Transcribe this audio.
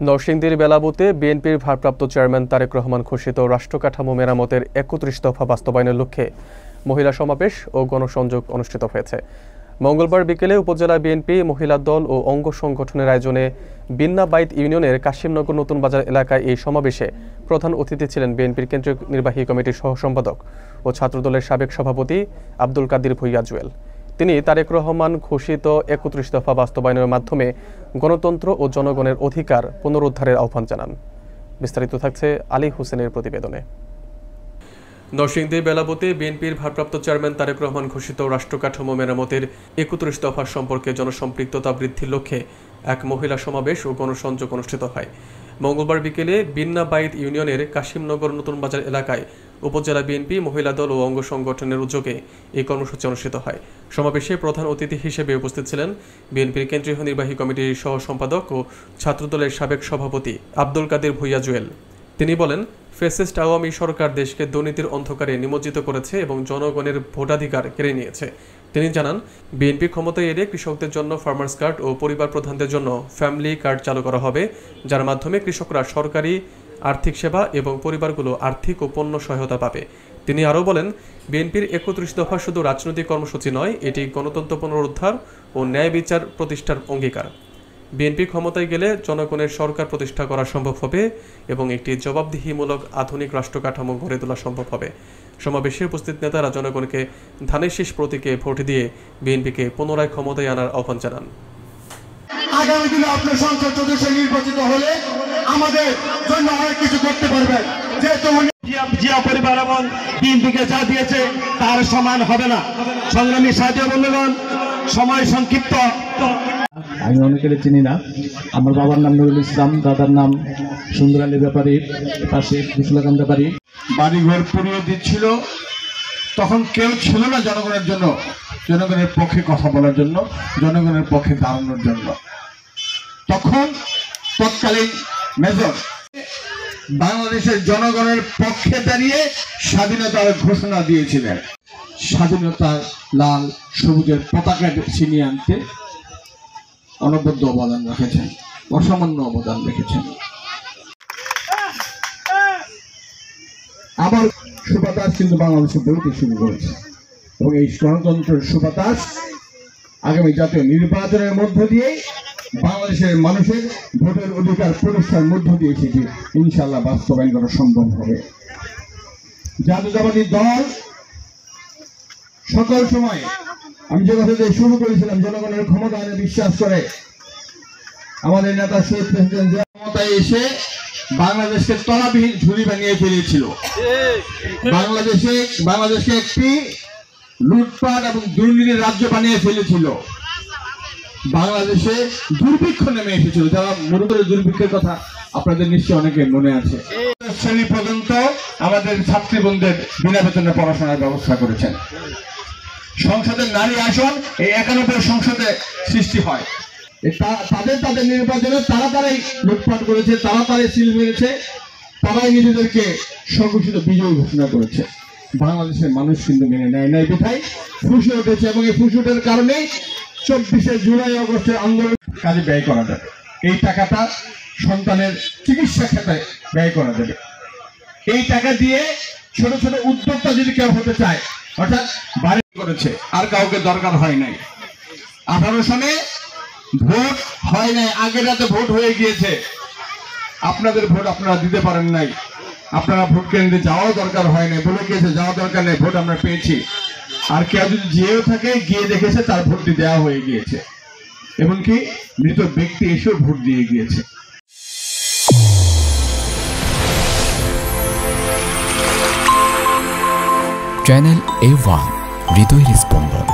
নরসিংদীর বেলাবুতে বিএনপির ভারপ্রাপ্ত চেয়ারম্যান তারেক রহমান ঘোষিত রাষ্ট্রকাঠামো মেরামতের ৩১ দফা বাস্তবায়নের লক্ষ্যে মহিলা সমাবেশ ও গণসংযোগ অনুষ্ঠিত হয়েছে। মঙ্গলবার বিকেলে উপজেলা বিএনপি মহিলা দল ও অঙ্গ সংগঠনের আয়োজনে বিন্নাবাইত ইউনিয়নের কাশিমনগর নতুন বাজার এলাকায় এই সমাবেশে প্রধান অতিথি ছিলেন বিএনপির কেন্দ্রীয় নির্বাহী কমিটির সহ সম্পাদক ও ছাত্রদলের সাবেক সভাপতি আব্দুল কাদির ভূঁইয়া জুয়েল। তিনি তারেক রহমান ঘোষিত ৩১ দফা বাস্তবায়নের মাধ্যমে গণতন্ত্র ও জনগণের অধিকার পুনরুদ্ধারের আহ্বান জানান। বিস্তারিত থাকছে আলী হোসেনের প্রতিবেদনে। নরসিংদী বেলাবুতে বিএনপির ভারপ্রাপ্ত চেয়ারম্যান তারেক রহমান ঘোষিত রাষ্ট্রকাঠামো মেরামতের ৩১ দফা সম্পর্কে জনসম্পৃক্ততা বৃদ্ধির লক্ষ্যে এক মহিলা সমাবেশ ও গণসংযোগ অনুষ্ঠিত হয়। মঙ্গলবার বিকেলে বিন্নাবাইত ইউনিয়নের কাশিমনগর নতুন বাজার এলাকায় উপজেলা বিএনপি মহিলা দল ও অঙ্গ সংগঠনের উদ্যোগে এই কর্মসূচি অনুষ্ঠিত হয়। সমাবেশে প্রধান অতিথি হিসেবে উপস্থিত ছিলেন বিএনপির কেন্দ্রীয় নির্বাহী কমিটির সহ সম্পাদক ও ছাত্রদলের সাবেক সভাপতি আব্দুল কাদির ভূঁইয়া জুয়েল। তিনি বলেন, ফ্যাসিস্ট আওয়ামী সরকার দেশকে দুর্নীতির অন্ধকারে নিমজ্জিত করেছে এবং জনগণের ভোটাধিকার কেড়ে নিয়েছে। তিনি জানান, বিএনপি ক্ষমতায় এলে কৃষকদের জন্য ফার্মার্স কার্ড ও পরিবার প্রধানদের জন্য ফ্যামিলি কার্ড চালু করা হবে, যার মাধ্যমে কৃষকরা সরকারি আর্থিক সেবা এবং পরিবারগুলো আর্থিক ও পণ্য সহায়তা পাবে। তিনি আরও বলেন, বিএনপির ৩১ দফা শুধু রাজনৈতিক কর্মসূচি নয়, এটি গণতন্ত্র পুনরুদ্ধার ও ন্যায় বিচার প্রতিষ্ঠার অঙ্গীকার। বিএনপি ক্ষমতায় গেলে জনগণের সরকার প্রতিষ্ঠা করা সম্ভব হবে এবং একটি জবাবদিহিমূলক আধুনিক রাষ্ট্র কাঠামো গড়ে তোলা সম্ভব হবে। সমাবেশে উপস্থিত নেতারা জনগণকে ধানের শীষ প্রতীকে ভোট দিয়ে বিএনপিকে পুনরায় ক্ষমতায় আনার আহ্বান জানান। আগামী দিনে আপনার সংসদ সদস্য নির্বাচিত হলে আমাদের জন্য অনেক কিছু করতে পারবেন, যেহেতু জিয়া পরিবার এবং বিএনপিকে যা দিয়েছে তার সমান হবে না। সংগ্রামী সাথী বন্ধুগণ, সময় সংক্ষিপ্ত। আমি অনেকের চিনি না। আমার বাবার নাম নুরুল ইসলাম, দাদার নাম সুন্দর আলী ব্যাপারী, পাশে কুশলাকান ব্যাপারী। বাড়িঘর পুড়িয়ে দিচ্ছিল, তখন কেউ ছিল না জনগণের জন্য, জনগণের পক্ষে কথা বলার জন্য, জনগণের পক্ষে দাঁড়ানোর জন্য। তখন তৎকালীন মেজর বাংলাদেশের জনগণের পক্ষে দাঁড়িয়ে স্বাধীনতার ঘোষণা দিয়েছিলেন। স্বাধীনতার লাল সবুজের পতাকা ছিনিয়ে আনতে অনবদ্য অবদান রেখেছেন, অসামান্য অবদান রেখেছেন। আবার সুবাতাস কিন্তু বাংলাদেশে বইতে শুরু করেছে এবং এই গণতন্ত্রের সুবাতাস আগামী জাতীয় নির্বাচনের মধ্য দিয়ে বাংলাদেশের মানুষের ভোটের অধিকার প্রতিষ্ঠার মধ্য দিয়ে সেটি ইনশাআল্লাহ বাস্তবায়ন করা সম্ভব হবে। জাতীয়তাবাদী দল সকল সময়, আমি যে কথা দিয়ে শুরু করেছিলাম, জনগণের ক্ষমতায়নে বিশ্বাস করে। আমাদের নেতা শহীদ প্রেসিডেন্ট ক্ষমতায় এসে বাংলাদেশকে তলাবিহীন ঝুড়ি বানিয়ে ফেলেছিল। বাংলাদেশকে একটি লুটপাট এবং দুর্নীতির রাজ্য বানিয়ে ফেলেছিল। বাংলাদেশে দুর্ভিক্ষ নেমে এসেছিল, যারা মরুদের দুর্ভিক্ষের কথা আপনাদের নিশ্চয়ই অনেকে মনে আছে। শ্রেণী পর্যন্ত আমাদের ছাত্রীবন্ধুদের বিনা বেতনে পড়াশোনার ব্যবস্থা করেছেন। সংসদের নারী আসন এই ৯১ সংসদে সৃষ্টি হয়। তাদের নির্বাচনে তারাই লুটপাট করেছে, তারাই সিল মেরেছে, তারাই নিজেদেরকে স্বঘোষিত বিজয়ী ঘোষণা করেছে। বাংলাদেশের মানুষ কিন্তু মেনে নেয় নাই, বিধায় ফুঁসে উঠেছে এবং এই ফুঁসে ওঠার কারণে ২৪শে জুলাই আগস্টের আন্দোলন কাজে ব্যয় করা যাবে। এই টাকাটা সন্তানের চিকিৎসা ক্ষেত্রে ব্যয় করা যাবে। এই টাকা দিয়ে ছোট ছোট উদ্যোক্তা যদি কেউ হতে চায়, অর্থাৎ বাড়ি করেছে, আর কাউকে দরকার হয় নাই। ১৮ সনে ভোট হয় নাই, আগের রাতে ভোট হয়ে গিয়েছে। আপনাদের ভোট আপনারা দিতে পারেন নাই, আপনারা ভোট কেন্দ্রে যাওয়াও দরকার হয় নাই, বলে গিয়েছে যাওয়া দরকার নেই, ভোট আমরা পেয়েছি। আর কেউ যদি যেও থাকে, গিয়ে দেখেছে তার ভোটটি দেওয়া হয়ে গিয়েছে, এমনকি মৃত ব্যক্তি এসেও ভোট দিয়ে গিয়েছে। চ্যানেল A1 হৃদয়ের স্পন্দন।